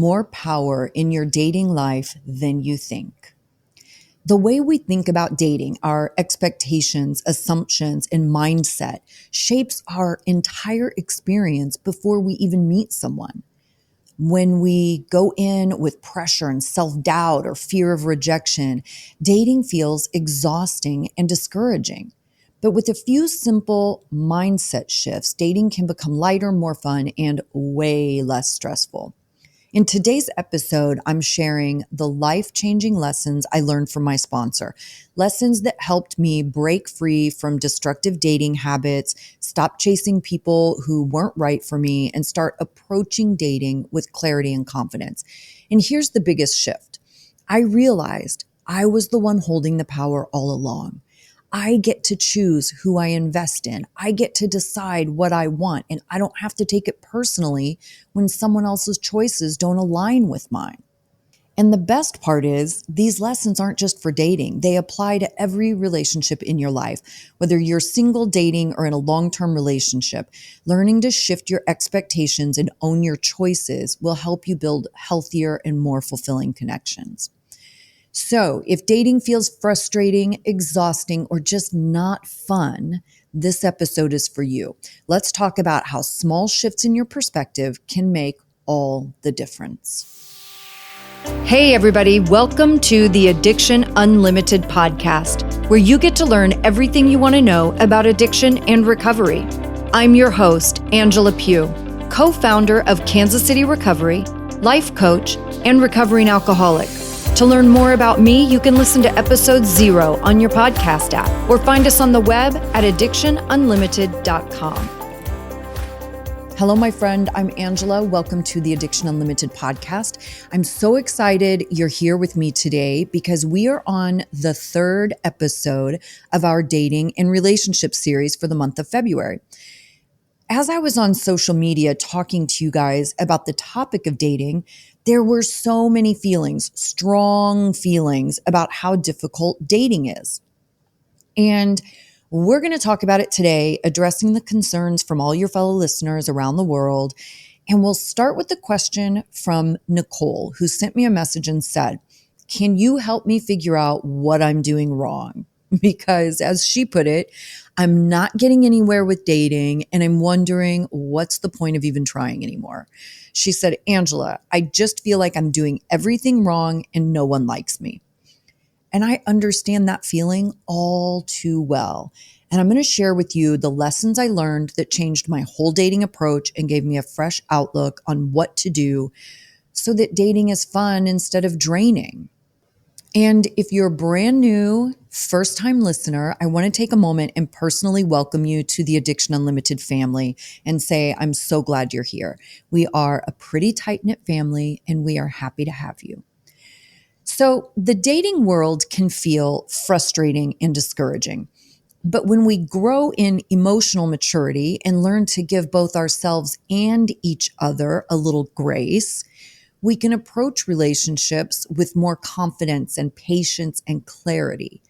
more power in your dating life than you think. The way we think about dating, our expectations, assumptions, and mindset shapes our entire experience before we even meet someone. When we go in with pressure and self-doubt or fear of rejection, dating feels exhausting and discouraging. But with a few simple mindset shifts, dating can become lighter, more fun, and way less stressful. In today's episode, I'm sharing the life-changing lessons I learned from my sponsor. Lessons that helped me break free from destructive dating habits, stop chasing people who weren't right for me, and start approaching dating with clarity and confidence. And here's the biggest shift. I realized I was the one holding the power all along. I get to choose who I invest in. I get to decide what I want, and I don't have to take it personally when someone else's choices don't align with mine. And the best part is, these lessons aren't just for dating. They apply to every relationship in your life. Whether you're single, dating, or in a long-term relationship, learning to shift your expectations and own your choices will help you build healthier and more fulfilling connections. So, if dating feels frustrating, exhausting, or just not fun, this episode is for you. Let's talk about how small shifts in your perspective can make all the difference. Hey, everybody, welcome to the Addiction Unlimited podcast, where you get to learn everything you want to know about addiction and recovery. I'm your host, Angela Pugh, co-founder of Kansas City Recovery, life coach, and recovering alcoholic. To learn more about me, you can listen to episode 0 on your podcast app or find us on the web at addictionunlimited.com. Hello, my friend. I'm Angela. Welcome to the Addiction Unlimited podcast. I'm so excited you're here with me today because we are on the 3rd episode of our dating and relationship series for the month of February. As I was on social media talking to you guys about the topic of dating, there were so many feelings, strong feelings about how difficult dating is. And we're going to talk about it today, addressing the concerns from all your fellow listeners around the world. And we'll start with the question from Nicole, who sent me a message and said, "Can you help me figure out what I'm doing wrong?" Because as she put it, I'm not getting anywhere with dating and I'm wondering what's the point of even trying anymore. She said, "Angela, I just feel like I'm doing everything wrong and no one likes me." And I understand that feeling all too well. And I'm going to share with you the lessons I learned that changed my whole dating approach and gave me a fresh outlook on what to do so that dating is fun instead of draining. And if you're a brand new, first-time listener, I want to take a moment and personally welcome you to the Addiction Unlimited family and say, I'm so glad you're here. We are a pretty tight-knit family and we are happy to have you. So the dating world can feel frustrating and discouraging. But when we grow in emotional maturity and learn to give both ourselves and each other a little grace, we can approach relationships with more confidence and patience and clarity.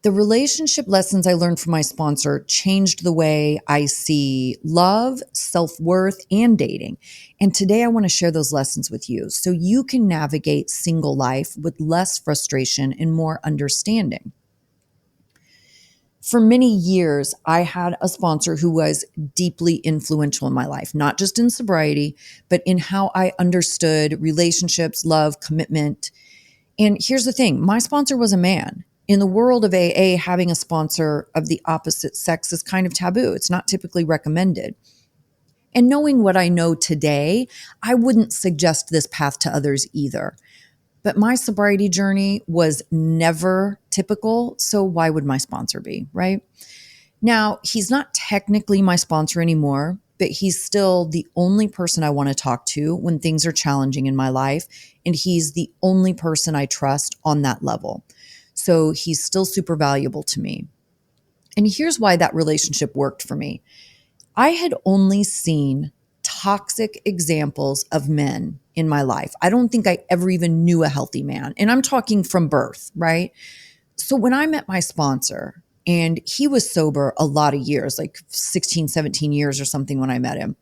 The relationship lessons I learned from my sponsor changed the way I see love, self-worth, and dating. And today I want to share those lessons with you so you can navigate single life with less frustration and more understanding. For many years, I had a sponsor who was deeply influential in my life, not just in sobriety, but in how I understood relationships, love, commitment. And here's the thing, my sponsor was a man. In the world of AA, having a sponsor of the opposite sex is kind of taboo. It's not typically recommended. And knowing what I know today, I wouldn't suggest this path to others either. But my sobriety journey was never typical, so why would my sponsor be, right? Now, he's not technically my sponsor anymore, but he's still the only person I want to talk to when things are challenging in my life, and he's the only person I trust on that level. So he's still super valuable to me. And here's why that relationship worked for me. I had only seen toxic examples of men in my life. I don't think I ever even knew a healthy man. And I'm talking from birth, right? So when I met my sponsor, and he was sober a lot of years, like 16, 17 years or something when I met him,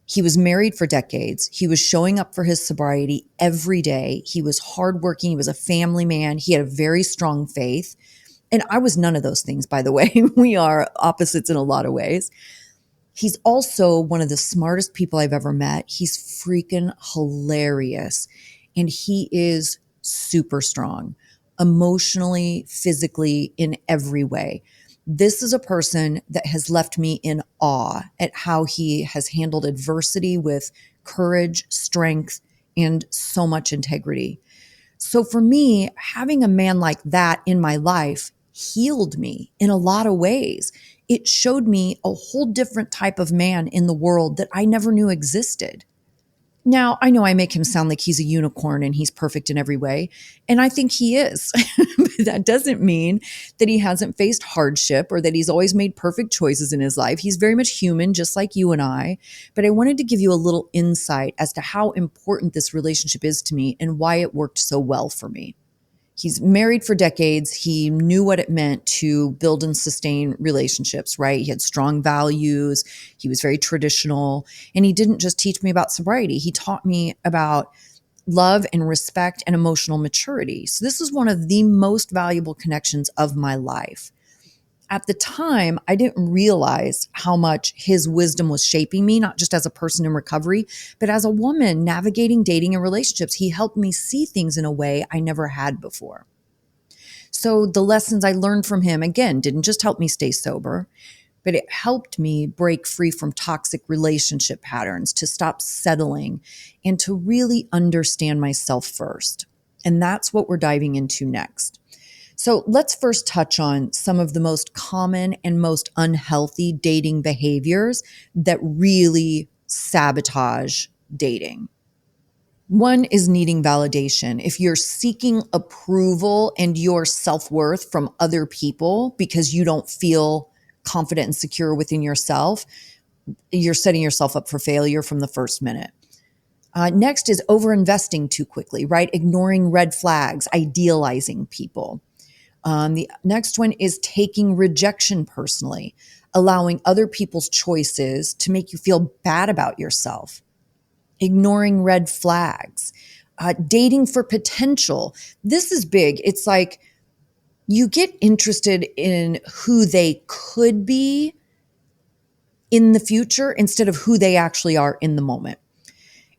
He was married for decades. He was showing up for his sobriety every day. He was hardworking. He was a family man. He had a very strong faith. And I was none of those things, by the way. We are opposites in a lot of ways. He's also one of the smartest people I've ever met. He's freaking hilarious. And he is super strong, emotionally, physically, in every way. This is a person that has left me in awe at how he has handled adversity with courage, strength, and so much integrity. So for me, having a man like that in my life healed me in a lot of ways. It showed me a whole different type of man in the world that I never knew existed. Now, I know I make him sound like he's a unicorn and he's perfect in every way, and I think he is. But that doesn't mean that he hasn't faced hardship or that he's always made perfect choices in his life. He's very much human, just like you and I. But I wanted to give you a little insight as to how important this relationship is to me and why it worked so well for me. He's married for decades. He knew what it meant to build and sustain relationships, right? He had strong values. He was very traditional. And he didn't just teach me about sobriety. He taught me about love and respect and emotional maturity. So this is one of the most valuable connections of my life. At the time, I didn't realize how much his wisdom was shaping me, not just as a person in recovery, but as a woman navigating dating and relationships. He helped me see things in a way I never had before. So the lessons I learned from him, again, didn't just help me stay sober, but it helped me break free from toxic relationship patterns, to stop settling, and to really understand myself first. And that's what we're diving into next. So let's first touch on some of the most common and most unhealthy dating behaviors that really sabotage dating. One is needing validation. If you're seeking approval and your self-worth from other people because you don't feel confident and secure within yourself, you're setting yourself up for failure from the first minute. Next is overinvesting too quickly, right? Ignoring red flags, idealizing people. The next one is taking rejection personally, allowing other people's choices to make you feel bad about yourself, ignoring red flags, dating for potential. This is big. It's like you get interested in who they could be in the future instead of who they actually are in the moment.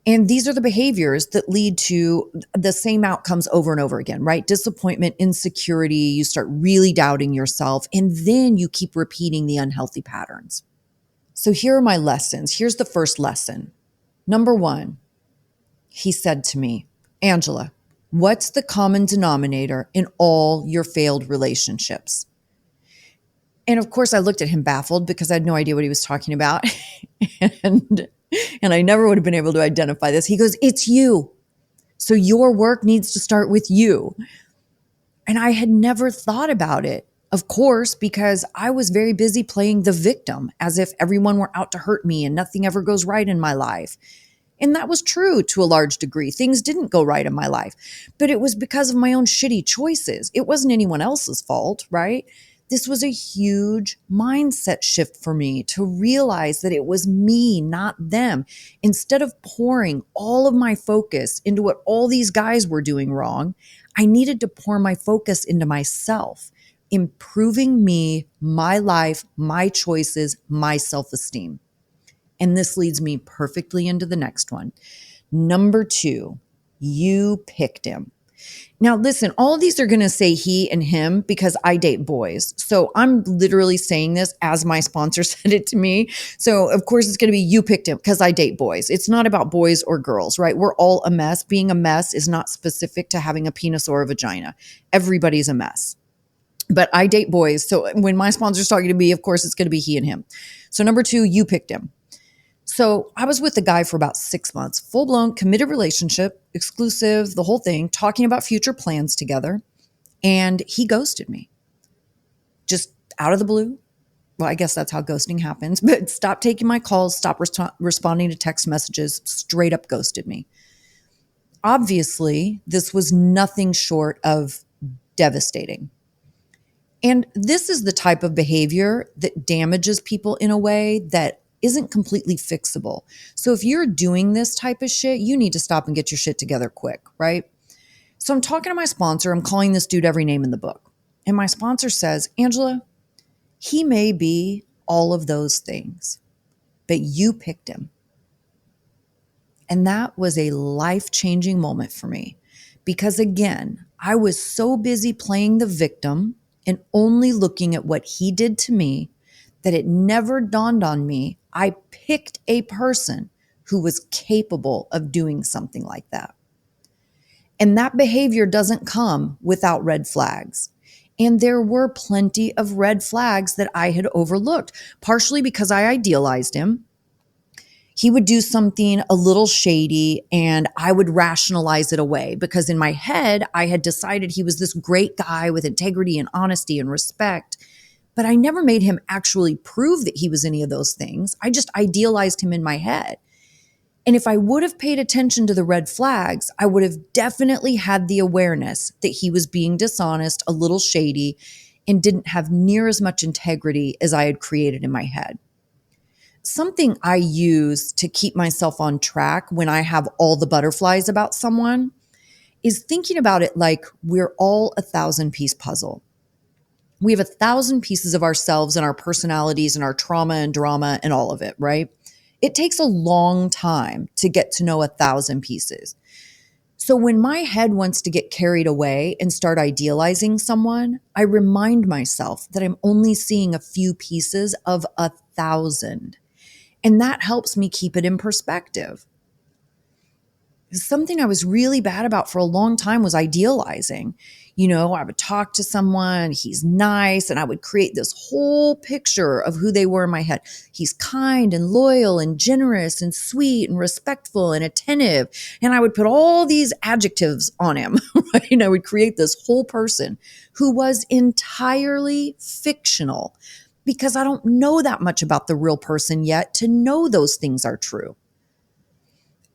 And these are the behaviors that lead to the same outcomes over and over again, right? Disappointment, insecurity, you start really doubting yourself, and then you keep repeating the unhealthy patterns. So here are my lessons. Here's the first lesson. Number one, he said to me, Angela, what's the common denominator in all your failed relationships? And of course, I looked at him baffled because I had no idea what he was talking about. and I never would have been able to identify this. He goes, it's you. So your work needs to start with you. And I had never thought about it, of course, because I was very busy playing the victim as if everyone were out to hurt me and nothing ever goes right in my life. And that was true to a large degree. Things didn't go right in my life, but it was because of my own shitty choices. It wasn't anyone else's fault, right? This was a huge mindset shift for me to realize that it was me, not them. Instead of pouring all of my focus into what all these guys were doing wrong, I needed to pour my focus into myself, improving me, my life, my choices, my self-esteem. And this leads me perfectly into the next one. Number two, you picked him. Now, listen, all of these are going to say he and him because I date boys. So I'm literally saying this as my sponsor said it to me. So of course it's going to be you picked him because I date boys. It's not about boys or girls, right? We're all a mess. Being a mess is not specific to having a penis or a vagina. Everybody's a mess. But I date boys. So when my sponsor's talking to me, of course it's going to be he and him. So number two, you picked him. So I was with the guy for about 6 months, full-blown committed relationship, exclusive, the whole thing, talking about future plans together. And he ghosted me just out of the blue. Well, I guess that's how ghosting happens, but stopped taking my calls, stopped responding to text messages, straight up ghosted me. Obviously, this was nothing short of devastating. And this is the type of behavior that damages people in a way that isn't completely fixable. So if you're doing this type of shit, you need to stop and get your shit together quick, right? So I'm talking to my sponsor. I'm calling this dude every name in the book. And my sponsor says, Angela, he may be all of those things, but you picked him. And that was a life-changing moment for me because, again, I was so busy playing the victim and only looking at what he did to me that it never dawned on me I picked a person who was capable of doing something like that. And that behavior doesn't come without red flags. And there were plenty of red flags that I had overlooked, partially because I idealized him. He would do something a little shady and I would rationalize it away because in my head, I had decided he was this great guy with integrity and honesty and respect. But I never made him actually prove that he was any of those things. I just idealized him in my head. And if I would have paid attention to the red flags, I would have definitely had the awareness that he was being dishonest, a little shady, and didn't have near as much integrity as I had created in my head. Something I use to keep myself on track when I have all the butterflies about someone is thinking about it like we're all a 1,000-piece puzzle. We have 1,000 pieces of ourselves and our personalities and our trauma and drama and all of it, right? It takes a long time to get to know 1,000 pieces. So when my head wants to get carried away and start idealizing someone, I remind myself that I'm only seeing a few pieces of 1,000. And that helps me keep it in perspective. Something I was really bad about for a long time was idealizing. I would talk to someone, he's nice, and I would create this whole picture of who they were in my head. He's kind and loyal and generous and sweet and respectful and attentive. And I would put all these adjectives on him, right? And I would create this whole person who was entirely fictional because I don't know that much about the real person yet to know those things are true.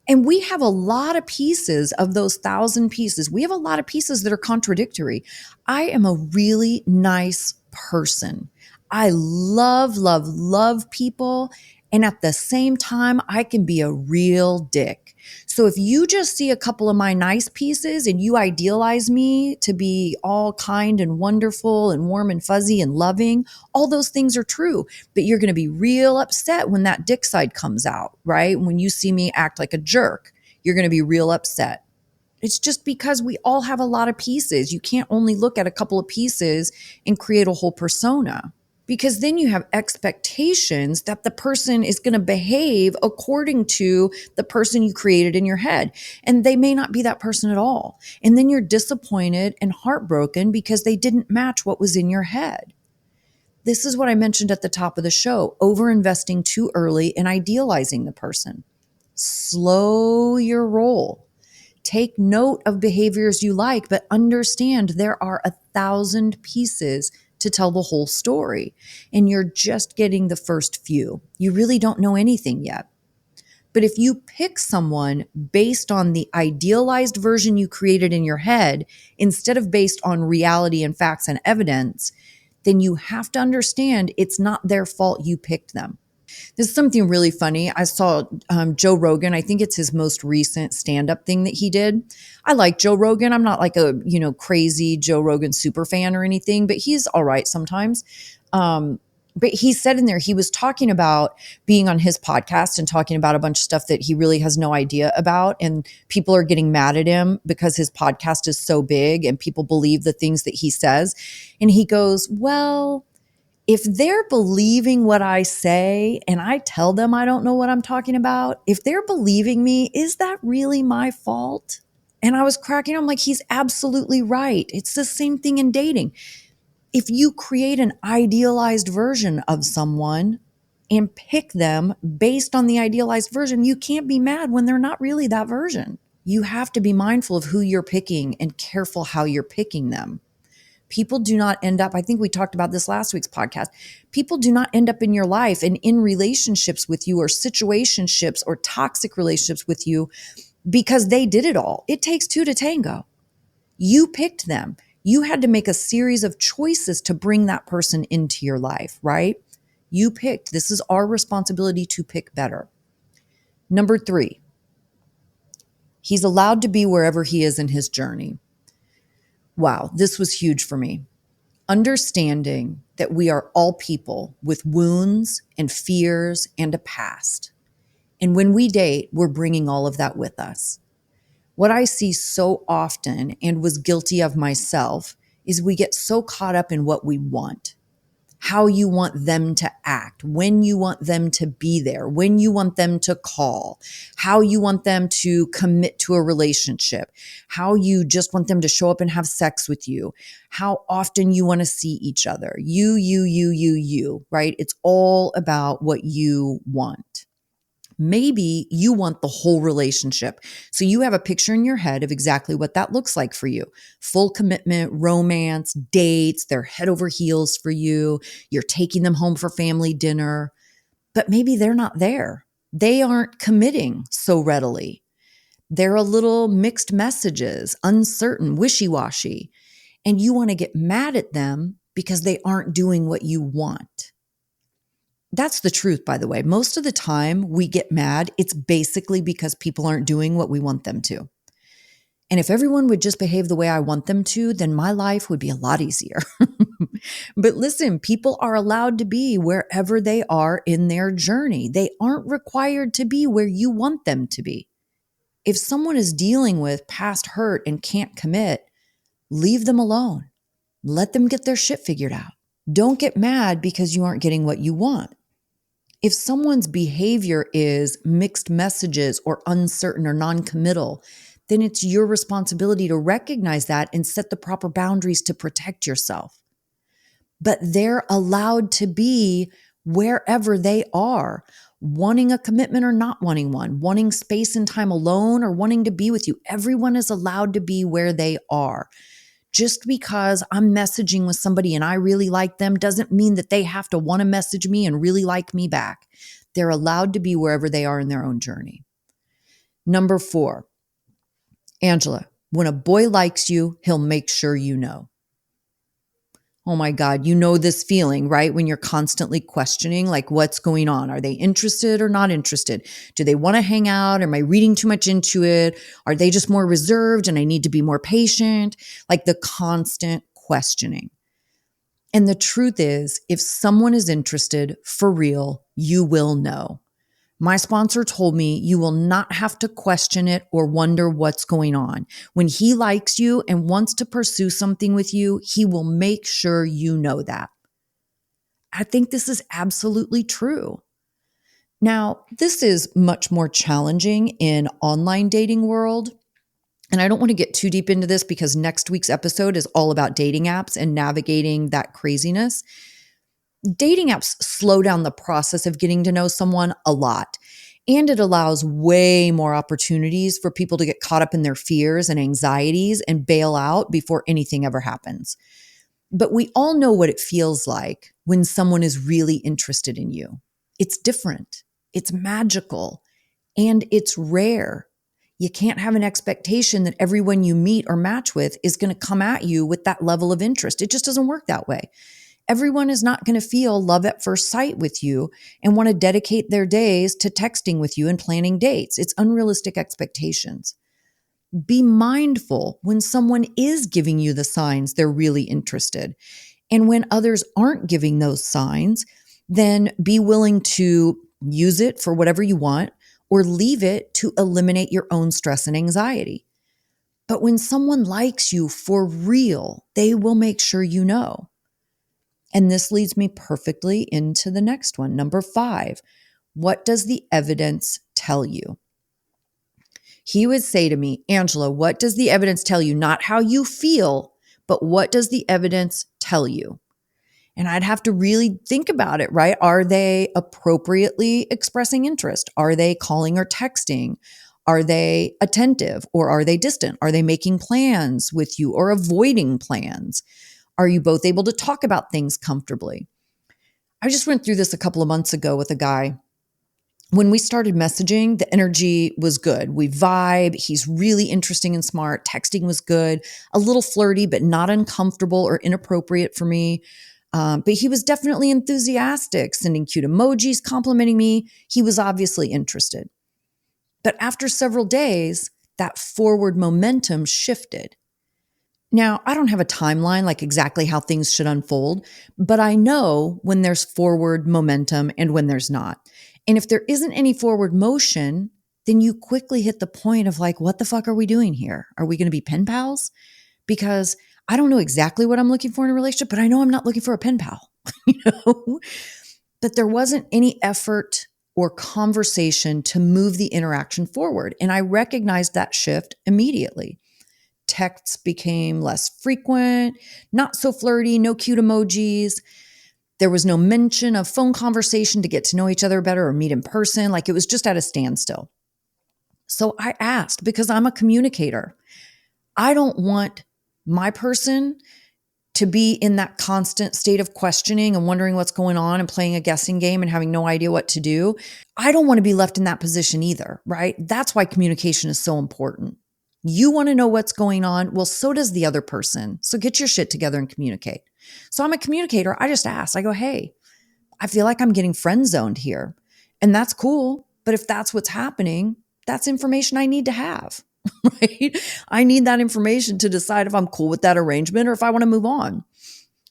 And we have a lot of pieces of those 1,000 pieces. We have a lot of pieces that are contradictory. I am a really nice person. I love, love, love people. And at the same time, I can be a real dick. So if you just see a couple of my nice pieces and you idealize me to be all kind and wonderful and warm and fuzzy and loving, all those things are true. But you're going to be real upset when that dick side comes out, right? When you see me act like a jerk, you're going to be real upset. It's just because we all have a lot of pieces. You can't only look at a couple of pieces and create a whole persona. Because then you have expectations that the person is going to behave according to the person you created in your head. And they may not be that person at all. And then you're disappointed and heartbroken because they didn't match what was in your head. This is what I mentioned at the top of the show, over-investing too early and idealizing the person. Slow your roll. Take note of behaviors you like, but understand there are 1,000 pieces to tell the whole story. And you're just getting the first few. You really don't know anything yet. But if you pick someone based on the idealized version you created in your head, instead of based on reality and facts and evidence, then you have to understand it's not their fault you picked them. This is something really funny. I saw Joe Rogan. I think it's his most recent stand-up thing that he did. I like Joe Rogan. I'm not like a, crazy Joe Rogan super fan or anything, but he's all right sometimes. But he said in there, he was talking about being on his podcast and talking about a bunch of stuff that he really has no idea about. And people are getting mad at him because his podcast is so big and people believe the things that he says. And he goes, well, if they're believing what I say and I tell them I don't know what I'm talking about, if they're believing me, is that really my fault? And I was cracking up, like, he's absolutely right. It's the same thing in dating. If you create an idealized version of someone and pick them based on the idealized version, you can't be mad when they're not really that version. You have to be mindful of who you're picking and careful how you're picking them. People do not end up, I think we talked about this last week's podcast, people do not end up in your life and in relationships with you or situationships or toxic relationships with you because they did it all. It takes two to tango. You picked them. You had to make a series of choices to bring that person into your life, right? You picked. This is our responsibility to pick better. Number 3, he's allowed to be wherever he is in his journey. Wow, this was huge for me. Understanding that we are all people with wounds and fears and a past. And when we date, we're bringing all of that with us. What I see so often, and was guilty of myself, is we get so caught up in what we want, how you want them to act, when you want them to be there, when you want them to call, how you want them to commit to a relationship, how you just want them to show up and have sex with you, how often you want to see each other. You, right? It's all about what you want. Maybe you want the whole relationship. So you have a picture in your head of exactly what that looks like for you. Full commitment, romance, dates, they're head over heels for you. You're taking them home for family dinner, but maybe they're not there. They aren't committing so readily. They're a little mixed messages, uncertain, wishy-washy, and you want to get mad at them because they aren't doing what you want. That's the truth, by the way. Most of the time we get mad, it's basically because people aren't doing what we want them to. And if everyone would just behave the way I want them to, then my life would be a lot easier. But listen, people are allowed to be wherever they are in their journey. They aren't required to be where you want them to be. If someone is dealing with past hurt and can't commit, leave them alone. Let them get their shit figured out. Don't get mad because you aren't getting what you want. If someone's behavior is mixed messages or uncertain or non-committal, then it's your responsibility to recognize that and set the proper boundaries to protect yourself. But they're allowed to be wherever they are, wanting a commitment or not wanting one, wanting space and time alone or wanting to be with you. Everyone is allowed to be where they are. Just because I'm messaging with somebody and I really like them doesn't mean that they have to want to message me and really like me back. They're allowed to be wherever they are in their own journey. Number 4, Angela, when a boy likes you, he'll make sure you know. Oh my God, you know this feeling, right? When you're constantly questioning, like, what's going on? Are they interested or not interested? Do they want to hang out? Am I reading too much into it? Are they just more reserved and I need to be more patient? Like the constant questioning. And the truth is, if someone is interested for real, you will know. My sponsor told me you will not have to question it or wonder what's going on. When he likes you and wants to pursue something with you, he will make sure you know that. I think this is absolutely true. Now, this is much more challenging in online dating world. And I don't want to get too deep into this because next week's episode is all about dating apps and navigating that craziness. Dating apps slow down the process of getting to know someone a lot. And it allows way more opportunities for people to get caught up in their fears and anxieties and bail out before anything ever happens. But we all know what it feels like when someone is really interested in you. It's different, it's magical, and it's rare. You can't have an expectation that everyone you meet or match with is going to come at you with that level of interest. It just doesn't work that way. Everyone is not going to feel love at first sight with you and want to dedicate their days to texting with you and planning dates. It's unrealistic expectations. Be mindful when someone is giving you the signs they're really interested. And when others aren't giving those signs, then be willing to use it for whatever you want or leave it to eliminate your own stress and anxiety. But when someone likes you for real, they will make sure you know. And this leads me perfectly into the next one. Number 5, what does the evidence tell you? He would say to me, Angela, what does the evidence tell you? Not how you feel, but what does the evidence tell you? And I'd have to really think about it, right? Are they appropriately expressing interest? Are they calling or texting? Are they attentive or are they distant? Are they making plans with you or avoiding plans? Are you both able to talk about things comfortably? I just went through this a couple of months ago with a guy. When we started messaging, the energy was good. We vibe. He's really interesting and smart. Texting was good, a little flirty, but not uncomfortable or inappropriate for me. But he was definitely enthusiastic, sending cute emojis, complimenting me. He was obviously interested. But after several days, that forward momentum shifted. Now, I don't have a timeline like exactly how things should unfold, but I know when there's forward momentum and when there's not. And if there isn't any forward motion, then you quickly hit the point of like, what the fuck are we doing here? Are we going to be pen pals? Because I don't know exactly what I'm looking for in a relationship, but I know I'm not looking for a pen pal, you know? But there wasn't any effort or conversation to move the interaction forward. And I recognized that shift immediately. Texts became less frequent, not so flirty, no cute emojis. There was no mention of phone conversation to get to know each other better or meet in person. Like it was just at a standstill. So I asked because I'm a communicator. I don't want my person to be in that constant state of questioning and wondering what's going on and playing a guessing game and having no idea what to do. I don't want to be left in that position either, right? That's why communication is so important. You want to know what's going on. Well, so does the other person. So get your shit together and communicate. So I'm a communicator. I just ask, I go, hey, I feel like I'm getting friend zoned here. And that's cool. But if that's what's happening, that's information I need to have, right? I need that information to decide if I'm cool with that arrangement or if I want to move on.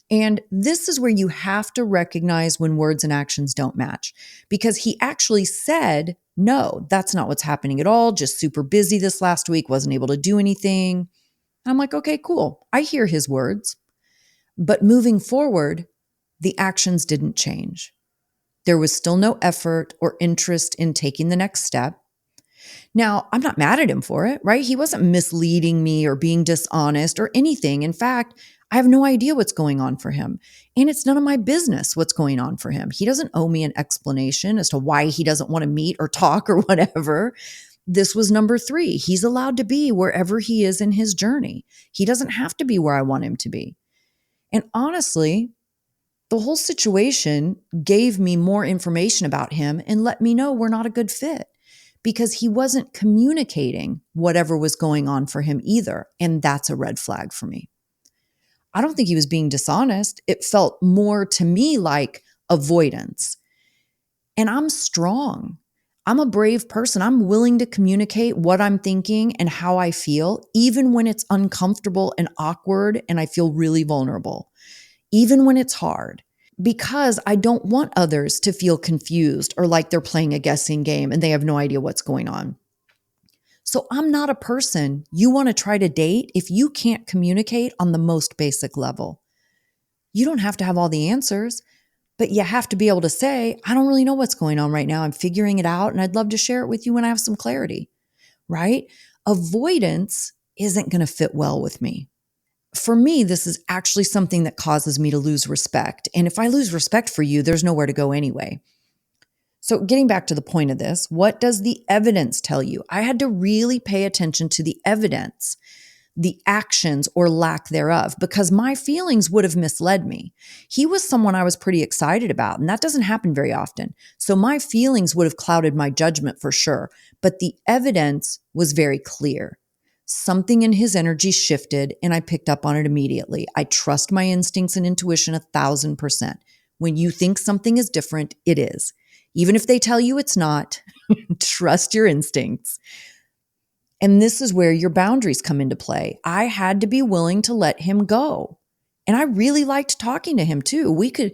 And this is where you have to recognize when words and actions don't match, because he actually said, no, that's not what's happening at all. Just super busy this last week, wasn't able to do anything. I'm like, okay, cool. I hear his words. But moving forward, the actions didn't change. There was still no effort or interest in taking the next step. Now, I'm not mad at him for it, right? He wasn't misleading me or being dishonest or anything. In fact, I have no idea what's going on for him. And it's none of my business what's going on for him. He doesn't owe me an explanation as to why he doesn't want to meet or talk or whatever. This was number 3. He's allowed to be wherever he is in his journey. He doesn't have to be where I want him to be. And honestly, the whole situation gave me more information about him and let me know we're not a good fit, because he wasn't communicating whatever was going on for him either. And that's a red flag for me. I don't think he was being dishonest. It felt more to me like avoidance. And I'm strong. I'm a brave person. I'm willing to communicate what I'm thinking and how I feel, even when it's uncomfortable and awkward and I feel really vulnerable, even when it's hard, because I don't want others to feel confused or like they're playing a guessing game and they have no idea what's going on. So I'm not a person you want to try to date if you can't communicate on the most basic level. You don't have to have all the answers, but you have to be able to say, I don't really know what's going on right now. I'm figuring it out and I'd love to share it with you when I have some clarity, right? Avoidance isn't going to fit well with me. For me, this is actually something that causes me to lose respect. And if I lose respect for you, there's nowhere to go anyway. So getting back to the point of this, what does the evidence tell you? I had to really pay attention to the evidence, the actions or lack thereof, because my feelings would have misled me. He was someone I was pretty excited about, and that doesn't happen very often. So my feelings would have clouded my judgment for sure, but the evidence was very clear. Something in his energy shifted, and I picked up on it immediately. I trust my instincts and intuition 1,000%. When you think something is different, it is. Even if they tell you it's not, trust your instincts. And this is where your boundaries come into play. I had to be willing to let him go. And I really liked talking to him too. We can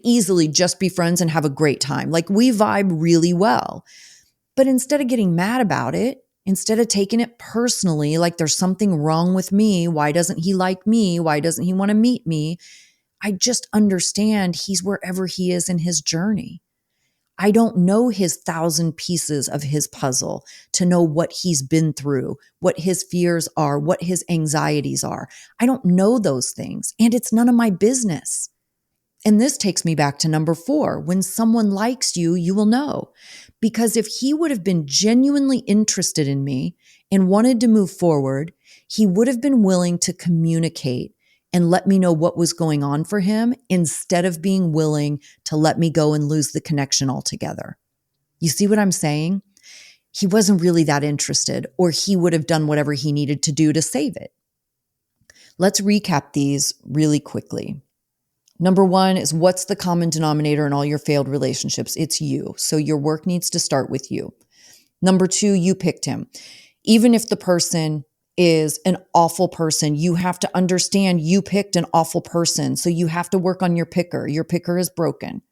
easily just be friends and have a great time. Like we vibe really well. But instead of getting mad about it, instead of taking it personally, like there's something wrong with me, why doesn't he like me? Why doesn't he want to meet me? I just understand he's wherever he is in his journey. I don't know his 1,000 pieces of his puzzle to know what he's been through, what his fears are, what his anxieties are. I don't know those things, and it's none of my business. And this takes me back to number 4. When someone likes you, you will know. Because if he would have been genuinely interested in me and wanted to move forward, he would have been willing to communicate and let me know what was going on for him instead of being willing to let me go and lose the connection altogether. You see what I'm saying? He wasn't really that interested, or he would have done whatever he needed to do to save it. Let's recap these really quickly. Number one is, what's the common denominator in all your failed relationships? It's you. So your work needs to start with you. Number two, you picked him. Even if the person is an awful person, you have to understand you picked an awful person. So you have to work on your picker. Your picker is broken.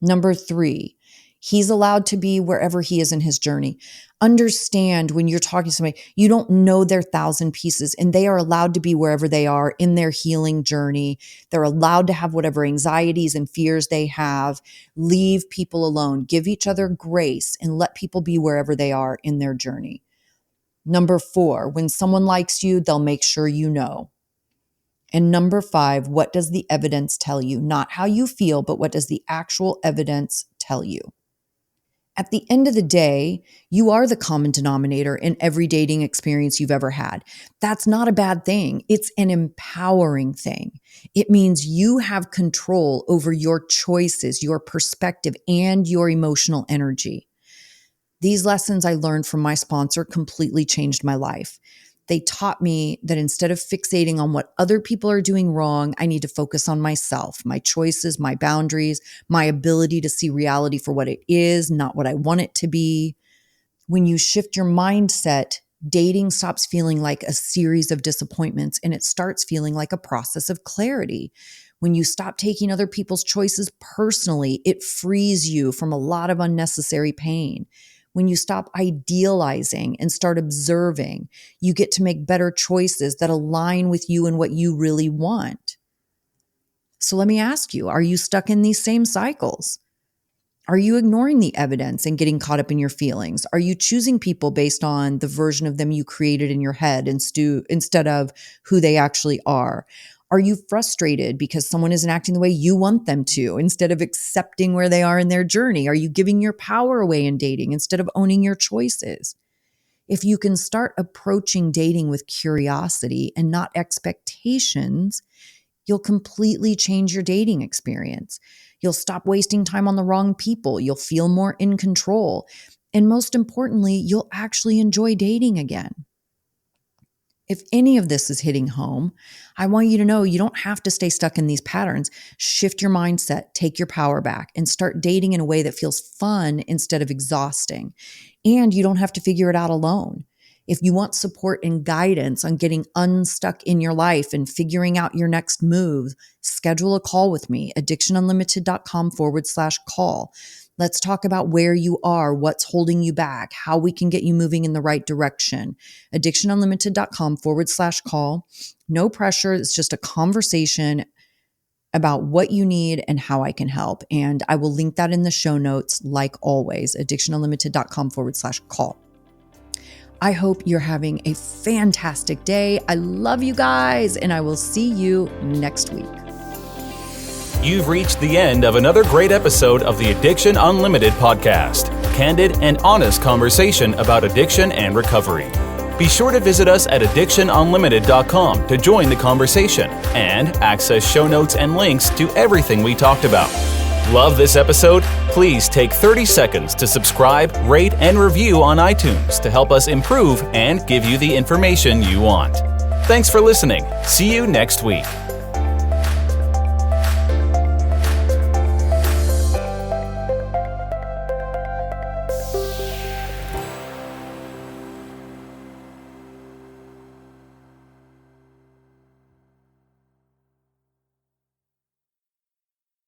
Number three, he's allowed to be wherever he is in his journey. Understand when you're talking to somebody, you don't know their 1,000 pieces, and they are allowed to be wherever they are in their healing journey. They're allowed to have whatever anxieties and fears they have. Leave people alone. Give each other grace and let people be wherever they are in their journey. Number four, when someone likes you, they'll make sure you know. And number five, what does the evidence tell you? Not how you feel, but what does the actual evidence tell you? At the end of the day, you are the common denominator in every dating experience you've ever had. That's not a bad thing. It's an empowering thing. It means you have control over your choices, your perspective, and your emotional energy. These lessons I learned from my sponsor completely changed my life. They taught me that instead of fixating on what other people are doing wrong, I need to focus on myself, my choices, my boundaries, my ability to see reality for what it is, not what I want it to be. When you shift your mindset, dating stops feeling like a series of disappointments and it starts feeling like a process of clarity. When you stop taking other people's choices personally, it frees you from a lot of unnecessary pain. When you stop idealizing and start observing, you get to make better choices that align with you and what you really want. So let me ask you, are you stuck in these same cycles? Are you ignoring the evidence and getting caught up in your feelings? Are you choosing people based on the version of them you created in your head instead of who they actually are? Are you frustrated because someone isn't acting the way you want them to instead of accepting where they are in their journey? Are you giving your power away in dating instead of owning your choices? If you can start approaching dating with curiosity and not expectations, you'll completely change your dating experience. You'll stop wasting time on the wrong people. You'll feel more in control. And most importantly, you'll actually enjoy dating again. If any of this is hitting home, I want you to know you don't have to stay stuck in these patterns. Shift your mindset, take your power back, and start dating in a way that feels fun instead of exhausting. And you don't have to figure it out alone. If you want support and guidance on getting unstuck in your life and figuring out your next move, schedule a call with me, addictionunlimited.com/call. Let's talk about where you are, what's holding you back, how we can get you moving in the right direction. addictionunlimited.com/call. No pressure. It's just a conversation about what you need and how I can help. And I will link that in the show notes, like always, addictionunlimited.com/call. I hope you're having a fantastic day. I love you guys, and I will see you next week. You've reached the end of another great episode of the Addiction Unlimited podcast. Candid and honest conversation about addiction and recovery. Be sure to visit us at addictionunlimited.com to join the conversation and access show notes and links to everything we talked about. Love this episode? Please take 30 seconds to subscribe, rate, and review on iTunes to help us improve and give you the information you want. Thanks for listening. See you next week.